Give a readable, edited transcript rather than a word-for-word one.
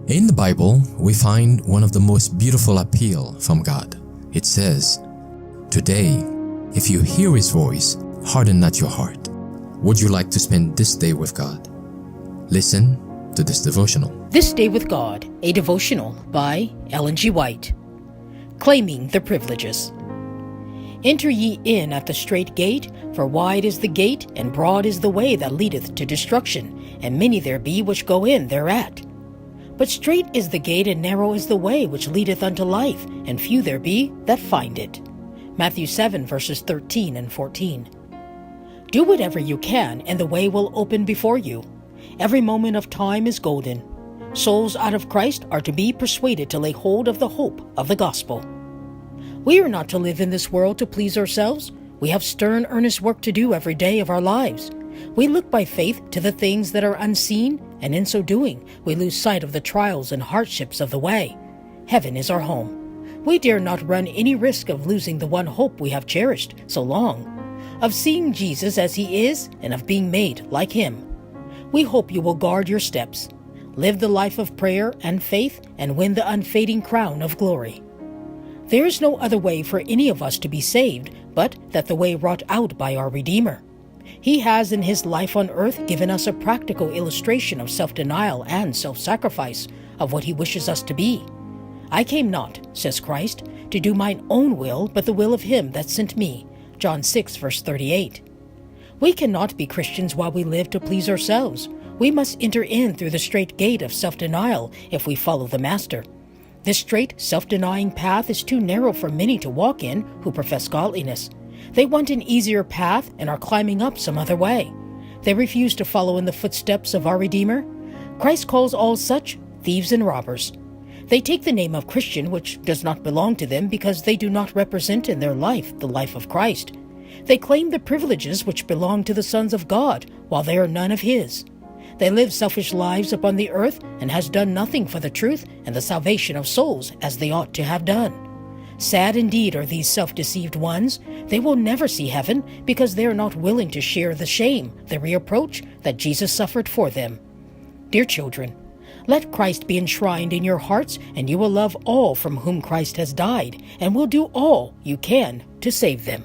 In the Bible, we find one of the most beautiful appeal from God. It says, "Today, if you hear His voice, harden not your heart." Would you like to spend this day with God? Listen to this devotional. This Day with God, a devotional by Ellen G. White. Claiming the privileges. Enter ye in at the strait gate, for wide is the gate, and broad is the way that leadeth to destruction, and many there be which go in thereat. But strait is the gate, and narrow is the way which leadeth unto life, and few there be that find it. Matthew 7 verses 13 and 14. Do whatever you can, and the way will open before you. Every moment of time is golden. Souls out of Christ are to be persuaded to lay hold of the hope of the gospel. We are not to live in this world to please ourselves. We have stern, earnest work to do every day of our lives. We look by faith to the things that are unseen, and in so doing, we lose sight of the trials and hardships of the way. Heaven is our home. We dare not run any risk of losing the one hope we have cherished so long, of seeing Jesus as He is and of being made like Him. We hope you will guard your steps, live the life of prayer and faith, and win the unfading crown of glory. There is no other way for any of us to be saved but that the way wrought out by our Redeemer. He has in His life on earth given us a practical illustration of self-denial and self-sacrifice of what He wishes us to be. I came not, says Christ, to do mine own will, but the will of Him that sent me. John 6 verse 38. We cannot be Christians while we live to please ourselves. We must enter in through the strait gate of self-denial if we follow the Master. This straight, self-denying path is too narrow for many to walk in who profess godliness. They want an easier path and are climbing up some other way. They refuse to follow in the footsteps of our Redeemer. Christ calls all such thieves and robbers. They take the name of Christian, which does not belong to them, because they do not represent in their life the life of Christ. They claim the privileges which belong to the sons of God, while they are none of His. They live selfish lives upon the earth and has done nothing for the truth and the salvation of souls as they ought to have done. Sad indeed are these self-deceived ones. They will never see heaven because they are not willing to share the shame, the reproach that Jesus suffered for them. Dear children, let Christ be enshrined in your hearts, and you will love all from whom Christ has died, and will do all you can to save them.